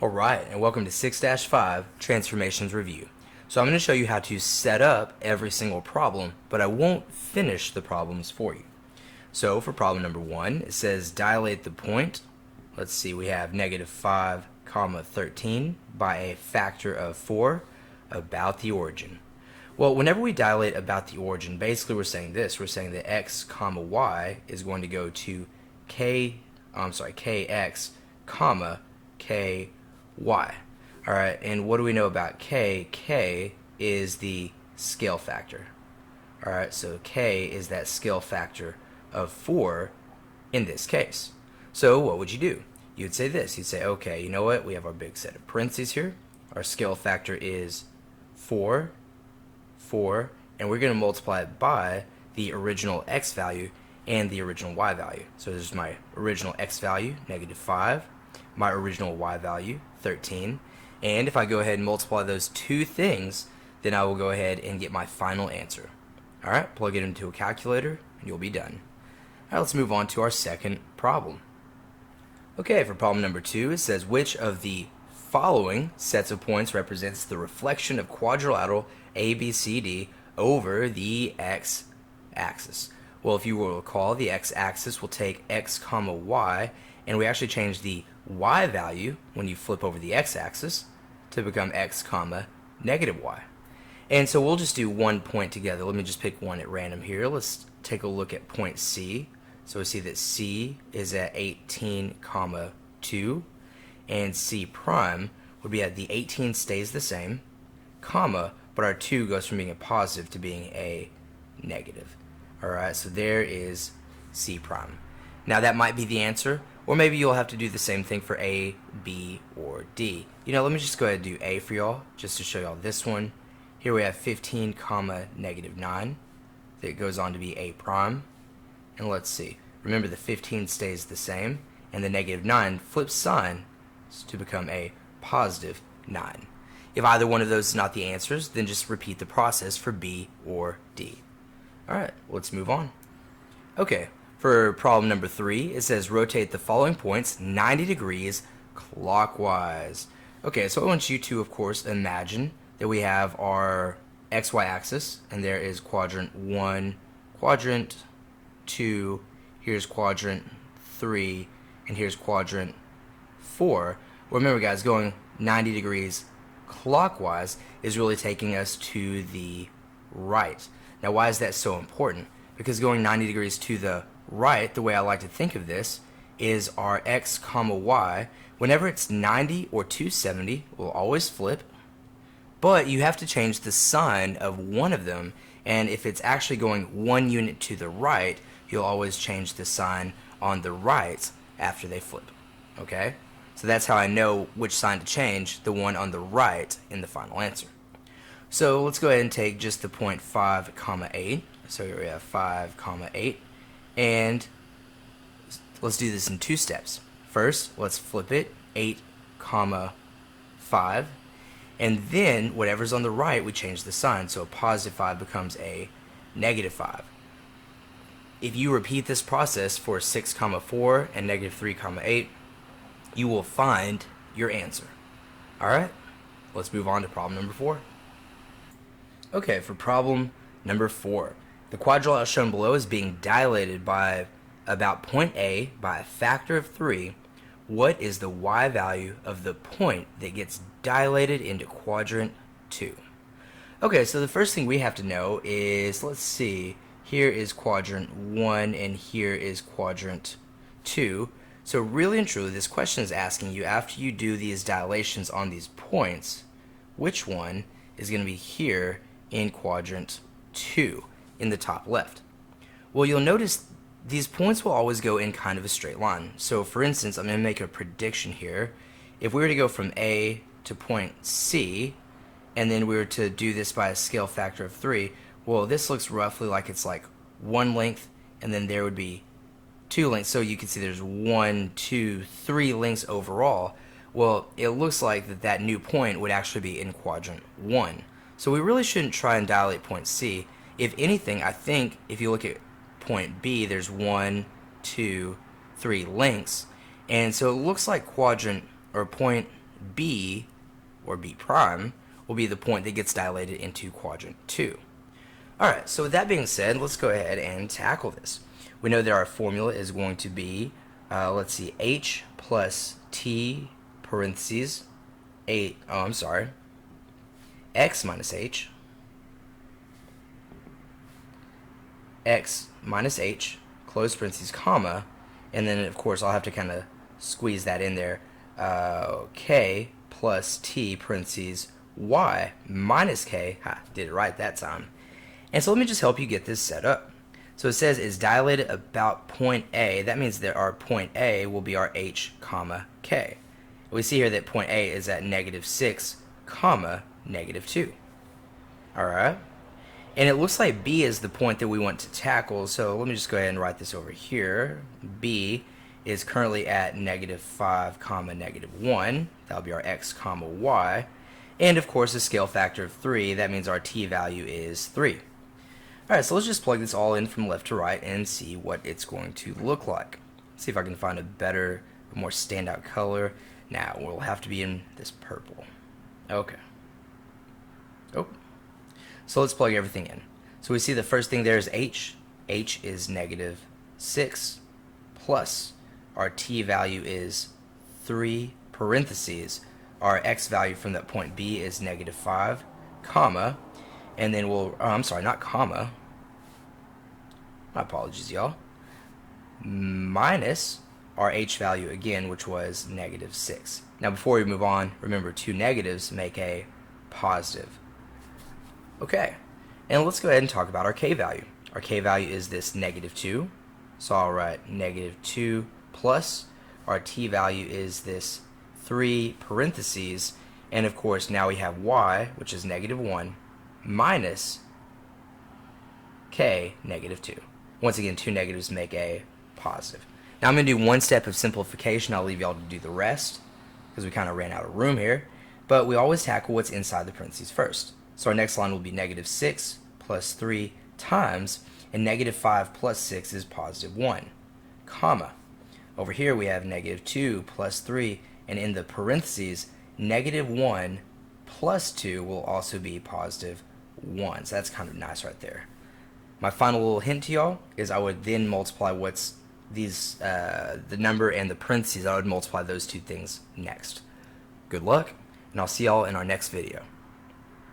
Alright, and welcome to 6-5 Transformations Review. So I'm going to show you how to set up every single problem, but I won't finish the problems for you. So for problem number 1, it says dilate the point. Let's see, we have -5, 13 by a factor of 4 about the origin. Well, whenever we dilate about the origin, basically we're saying this. We're saying that x, y is going to go to kx, ky. Alright, and what do we know about k? K is the scale factor. Alright, so k is that scale factor of 4 in this case. So what would you do? You'd say this. You'd say, okay, you know what? We have our big set of parentheses here. Our scale factor is 4, and we're going to multiply it by the original x value and the original y value. So this is my original x value, -5, my original y value, 13, and if I go ahead and multiply those two things, then I will go ahead and get my final answer. Alright, plug it into a calculator and you'll be done. Alright, let's move on to our second problem. Okay, for problem number 2, it says which of the following sets of points represents the reflection of quadrilateral ABCD over the x-axis. Well, if you will recall, the x-axis will take x, y, and we actually change the y value when you flip over the x-axis to become x, y. And so we'll just do one point together. Let me just pick one at random here. Let's take a look at point C. So we see that C is at 18, 2, and C prime would be at the 18 stays the same, comma, but our 2 goes from being a positive to being a negative. Alright, so there is C prime. Now that might be the answer, or maybe you'll have to do the same thing for A, B, or D. You know, let me just go ahead and do A for y'all, just to show y'all this one. Here we have 15, -9. That goes on to be A prime. And let's see. Remember the 15 stays the same, and the -9 flips sign to become a +9. If either one of those is not the answers, then just repeat the process for B or D. Alright, let's move on. Okay, for problem number 3, it says rotate the following points 90 degrees clockwise. Okay, so I want you to, of course, imagine that we have our XY axis, and there is quadrant 1, quadrant 2, here's quadrant 3, and here's quadrant 4. Remember, guys, going 90 degrees clockwise is really taking us to the right. Now, why is that so important? Because going 90 degrees to the right, the way I like to think of this, is our x, y. Whenever it's 90 or 270, will always flip, but you have to change the sign of one of them, and if it's actually going 1 unit to the right, you'll always change the sign on the right after they flip. Okay? So that's how I know which sign to change, the one on the right in the final answer. So let's go ahead and take just the point 5, 8. So here we have 5, 8. And let's do this in 2 steps. First, let's flip it, 8, 5. And then whatever's on the right, we change the sign. So a +5 becomes a -5. If you repeat this process for 6, 4 and -3, 8, you will find your answer. Alright, let's move on to problem number 4. Okay, for problem number 4, the quadrilateral shown below is being dilated by about point A by a factor of 3. What is the y value of the point that gets dilated into quadrant 2? Okay, so the first thing we have to know is, let's see, here is quadrant 1 and here is quadrant 2. So really and truly, this question is asking you, after you do these dilations on these points, which one is going to be here in quadrant 2 in the top left? Well, you'll notice these points will always go in kind of a straight line. So for instance, I'm going to make a prediction here. If we were to go from A to point C, and then we were to do this by a scale factor of 3, well, this looks roughly like it's like 1 length, and then there would be 2 lengths. So you can see there's 1, 2, 3 lengths overall. Well, it looks like that new point would actually be in quadrant 1. So we really shouldn't try and dilate point C. If anything, I think if you look at point B, there's 1, 2, 3 lengths, and so it looks like quadrant or point B, or B prime, will be the point that gets dilated into quadrant 2. Alright, so with that being said, let's go ahead and tackle this. We know that our formula is going to be, let's see, H plus T parentheses, X minus H, X minus H, close parentheses, comma, and then of course I'll have to kind of squeeze that in there, K plus T parentheses, Y minus K, did it right that time. And so let me just help you get this set up. So it says is dilated about point A. That means that our point A will be our H comma K. We see here that point A is at -6 comma -2. Alright? And it looks like B is the point that we want to tackle. So let me just go ahead and write this over here. B is currently at -5 comma -1. That'll be our X comma Y. And of course a scale factor of 3. That means our T value is 3. Alright, so let's just plug this all in from left to right and see what it's going to look like. See if I can find a better, more standout color. Now, we'll have to be in this purple. Okay. Oh. So let's plug everything in. So we see the first thing there is H. H is -6 plus our T value is 3 parentheses. Our X value from that point B is -5 comma, and then we'll, I'm sorry, not comma. My apologies, y'all. Minus our H value again, which was -6. Now before we move on, remember two negatives make a positive. Okay, and let's go ahead and talk about our K value. Our K value is this -2. So I'll write -2 plus our T value is this 3 parentheses, and of course now we have Y, which is -1, minus K, -2. Once again, two negatives make a positive. Now I'm going to do one step of simplification. I'll leave y'all to do the rest because we kind of ran out of room here. But we always tackle what's inside the parentheses first. So our next line will be -6 plus 3 times, and -5 plus 6 is +1, comma. Over here we have -2 plus 3, and in the parentheses, -1 plus 2 will also be +1. So that's kind of nice right there. My final little hint to y'all is I would then multiply what's these the number and the parentheses. I would multiply those two things next. Good luck, and I'll see y'all in our next video.